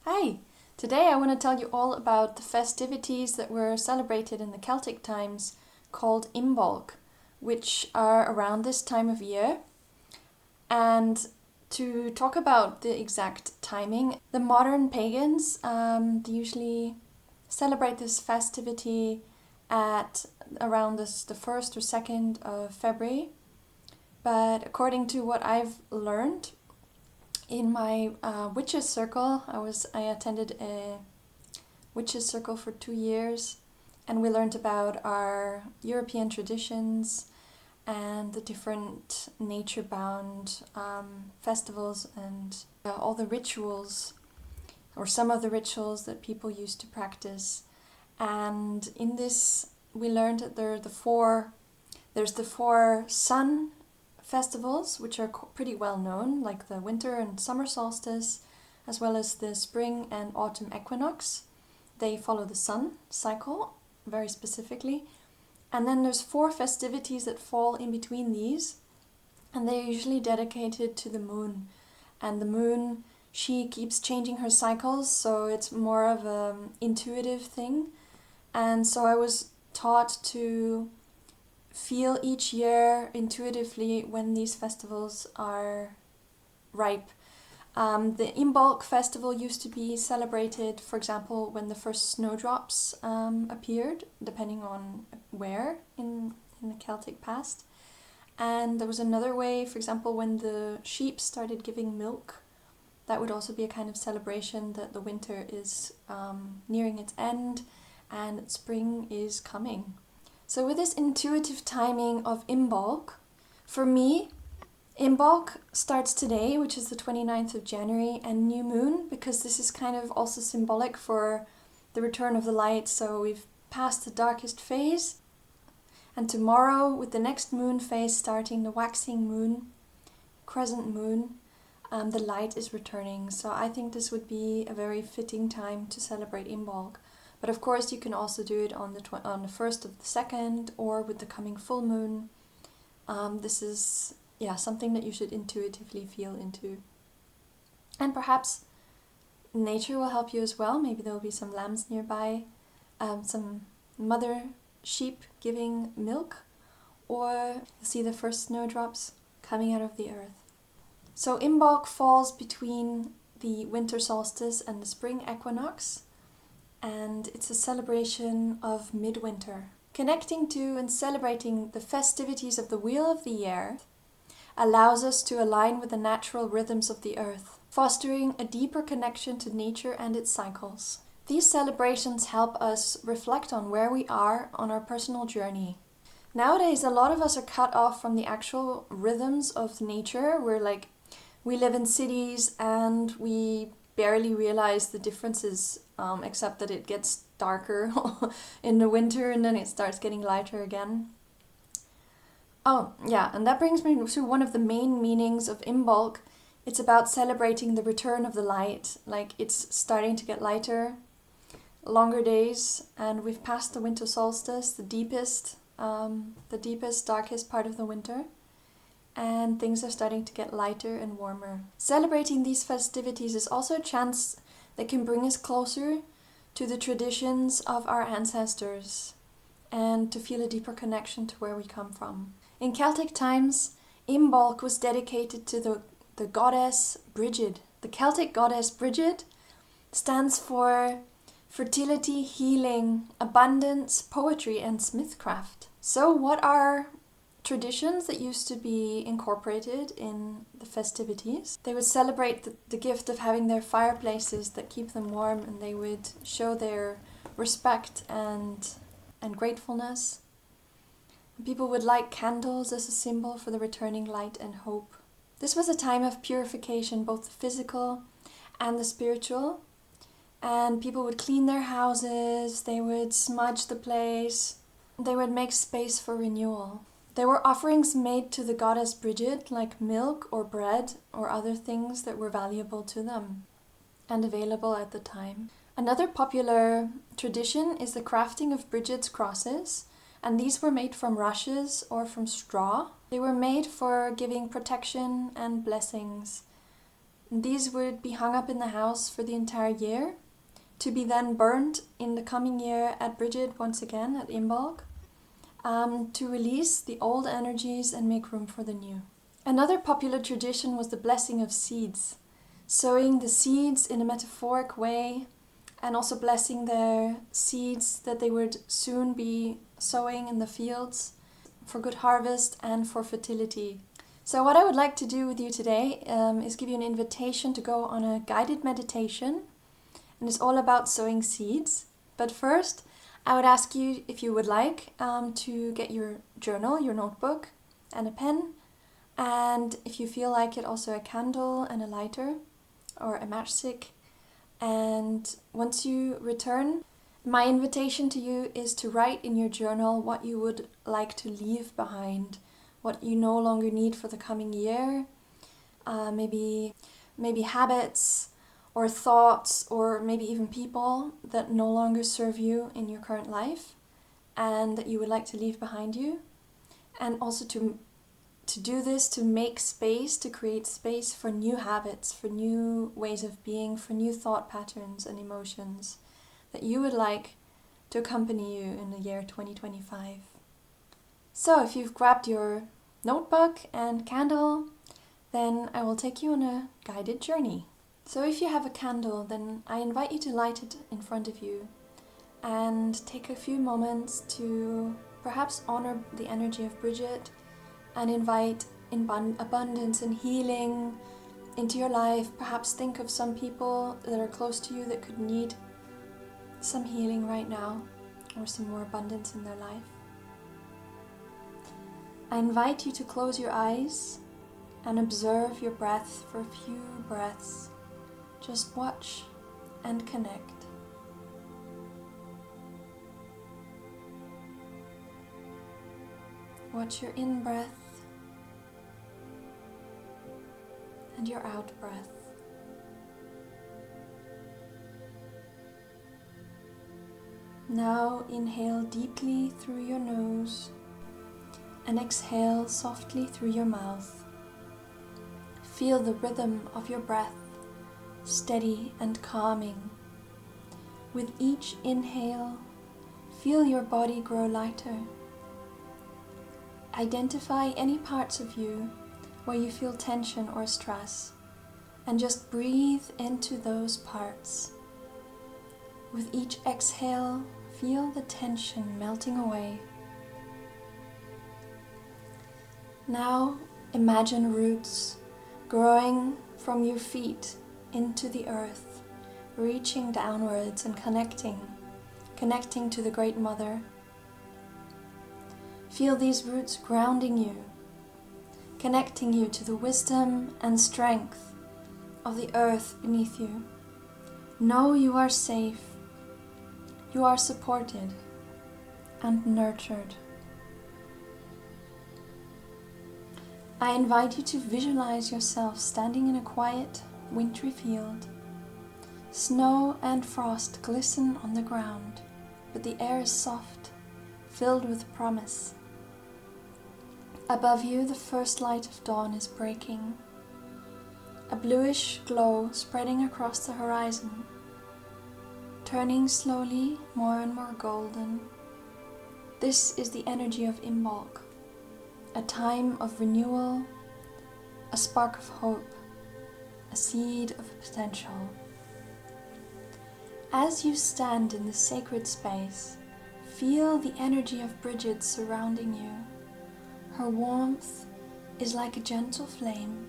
Hi! Today I want to tell you all about the festivities that were celebrated in the Celtic times called Imbolc, which are around this time of year. And to talk about the exact timing, the modern pagans they usually celebrate this festivity at around the 1st or 2nd of February. But according to what I've learned, in my witches circle, I attended a witches circle for 2 years, and we learned about our European traditions and the different nature-bound festivals and all the rituals, or some of the rituals that people used to practice. And in this, we learned that there's the four sun festivals, which are pretty well known, like the winter and summer solstice, as well as the spring and autumn equinox. They follow the sun cycle very specifically. And then there's 4 festivities that fall in between these, and they're usually dedicated to the moon. And the moon, she keeps changing her cycles, so it's more of an intuitive thing. And so I was taught to feel each year intuitively when these festivals are ripe. The Imbolc festival used to be celebrated, for example, when the first snowdrops appeared, depending on where in the Celtic past. And there was another way, for example, when the sheep started giving milk. That would also be a kind of celebration that the winter is nearing its end and spring is coming. So with this intuitive timing of Imbolc, for me, Imbolc starts today, which is the 29th of January, and new moon, because this is kind of also symbolic for the return of the light. So we've passed the darkest phase, and tomorrow, with the next moon phase starting, the waxing moon, crescent moon, the light is returning. So I think this would be a very fitting time to celebrate Imbolc. But of course, you can also do it on the 1st of the 2nd, or with the coming full moon. This is something that you should intuitively feel into. And perhaps nature will help you as well. Maybe there will be some lambs nearby, some mother sheep giving milk, or you'll see the first snowdrops coming out of the earth. So Imbolc falls between the winter solstice and the spring equinox, and it's a celebration of Midwinter. Connecting to and celebrating the festivities of the Wheel of the Year allows us to align with the natural rhythms of the earth, fostering a deeper connection to nature and its cycles. These celebrations help us reflect on where we are on our personal journey. Nowadays, a lot of us are cut off from the actual rhythms of nature. We live in cities and we barely realize the differences, except that it gets darker in the winter and then it starts getting lighter again. Oh, yeah, and that brings me to one of the main meanings of Imbolc. It's about celebrating the return of the light. Like, it's starting to get lighter, longer days, and we've passed the winter solstice, the deepest, darkest part of the winter. And things are starting to get lighter and warmer. Celebrating these festivities is also a chance that can bring us closer to the traditions of our ancestors and to feel a deeper connection to where we come from. In Celtic times, Imbolc was dedicated to the goddess Brigid. The Celtic goddess Brigid stands for fertility, healing, abundance, poetry, and smithcraft. So what are traditions that used to be incorporated in the festivities? They would celebrate the gift of having their fireplaces that keep them warm, and they would show their respect and gratefulness. People would light candles as a symbol for the returning light and hope. This was a time of purification, both the physical and the spiritual. And people would clean their houses, they would smudge the place, they would make space for renewal. There were offerings made to the goddess Brigid, like milk or bread or other things that were valuable to them and available at the time. Another popular tradition is the crafting of Brigid's crosses, and these were made from rushes or from straw. They were made for giving protection and blessings. These would be hung up in the house for the entire year, to be then burnt in the coming year at Brigid once again, at Imbolc, to release the old energies and make room for the new. Another popular tradition was the blessing of seeds, sowing the seeds in a metaphoric way and also blessing their seeds that they would soon be sowing in the fields for good harvest and for fertility. So what I would like to do with you today is give you an invitation to go on a guided meditation, and it's all about sowing seeds. But first, I would ask you, if you would like, to get your journal, your notebook, and a pen, and if you feel like it, also a candle and a lighter or a matchstick. And once you return, my invitation to you is to write in your journal what you would like to leave behind, what you no longer need for the coming year, maybe habits or thoughts or maybe even people that no longer serve you in your current life and that you would like to leave behind you. And also to do this, to make space, to create space for new habits, for new ways of being, for new thought patterns and emotions that you would like to accompany you in the year 2025. So if you've grabbed your notebook and candle, then I will take you on a guided journey. So if you have a candle, then I invite you to light it in front of you and take a few moments to perhaps honor the energy of Brigid and invite abundance and healing into your life. Perhaps think of some people that are close to you that could need some healing right now or some more abundance in their life. I invite you to close your eyes and observe your breath for a few breaths. Just watch and connect. Watch your in-breath and your out-breath. Now inhale deeply through your nose and exhale softly through your mouth. Feel the rhythm of your breath, steady and calming. With each inhale, feel your body grow lighter. Identify any parts of you where you feel tension or stress, and just breathe into those parts. With each exhale, feel the tension melting away. Now imagine roots growing from your feet into the earth, reaching downwards and connecting to the Great Mother. Feel these roots grounding you, connecting you to the wisdom and strength of the earth beneath you. Know you are safe, you are supported and nurtured. I invite you to visualize yourself standing in a quiet, wintry field. Snow and frost glisten on the ground, but the air is soft, filled with promise. Above you, the first light of dawn is breaking, a bluish glow spreading across the horizon, turning slowly more and more golden. This is the energy of Imbolc, a time of renewal, a spark of hope, a seed of potential. As you stand in this sacred space, feel the energy of Brigid surrounding you. Her warmth is like a gentle flame,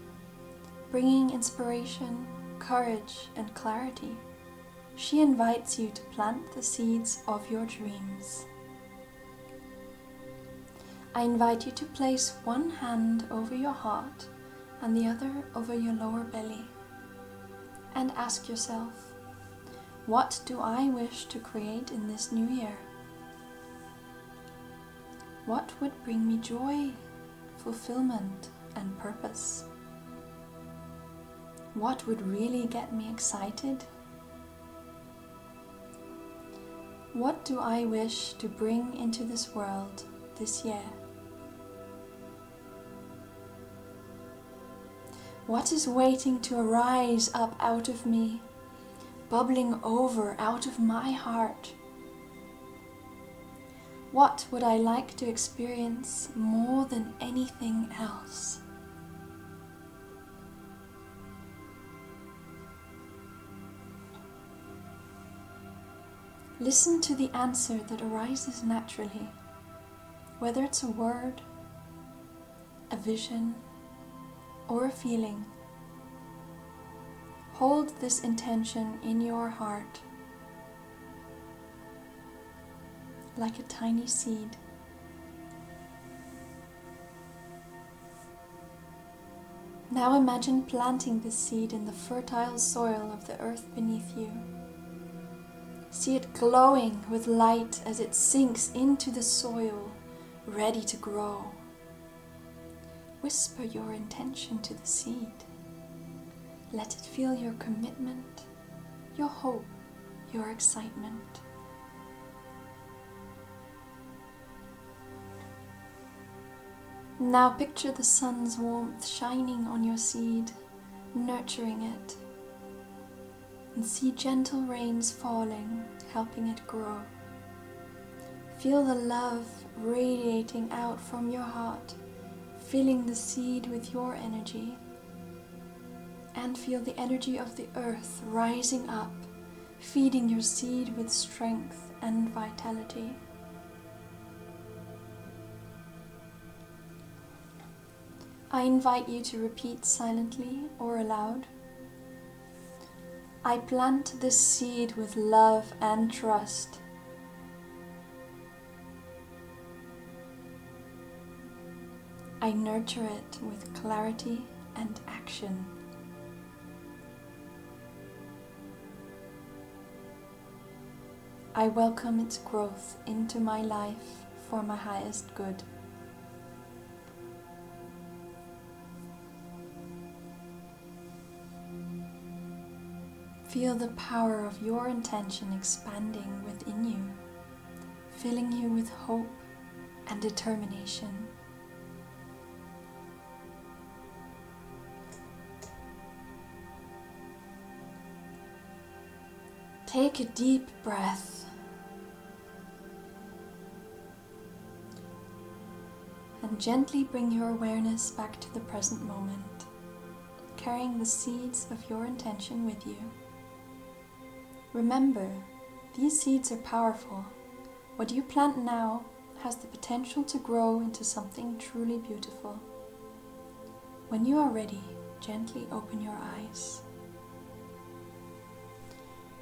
bringing inspiration, courage, and clarity. She invites you to plant the seeds of your dreams. I invite you to place one hand over your heart and the other over your lower belly, and ask yourself, what do I wish to create in this new year? What would bring me joy, fulfillment, and purpose? What would really get me excited? What do I wish to bring into this world this year? What is waiting to arise up out of me, bubbling over out of my heart? What would I like to experience more than anything else? Listen to the answer that arises naturally, whether it's a word, a vision, or a feeling. Hold this intention in your heart like a tiny seed. Now imagine planting this seed in the fertile soil of the earth beneath you. See it glowing with light as it sinks into the soil, ready to grow. Whisper your intention to the seed. Let it feel your commitment, your hope, your excitement. Now picture the sun's warmth shining on your seed, nurturing it, and see gentle rains falling, helping it grow. Feel the love radiating out from your heart, filling the seed with your energy, and feel the energy of the earth rising up, feeding your seed with strength and vitality. I invite you to repeat silently or aloud. I plant this seed with love and trust. I nurture it with clarity and action. I welcome its growth into my life for my highest good. Feel the power of your intention expanding within you, filling you with hope and determination. Take a deep breath and gently bring your awareness back to the present moment, carrying the seeds of your intention with you. Remember, these seeds are powerful. What you plant now has the potential to grow into something truly beautiful. When you are ready, gently open your eyes.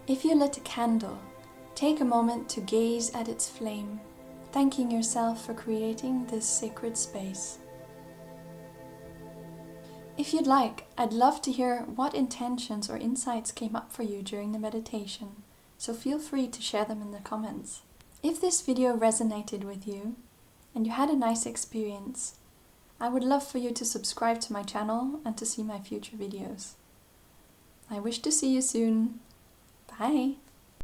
If you lit a candle, take a moment to gaze at its flame, thanking yourself for creating this sacred space. If you'd like, I'd love to hear what intentions or insights came up for you during the meditation, so feel free to share them in the comments. If this video resonated with you and you had a nice experience, I would love for you to subscribe to my channel and to see my future videos. I wish to see you soon. Bye!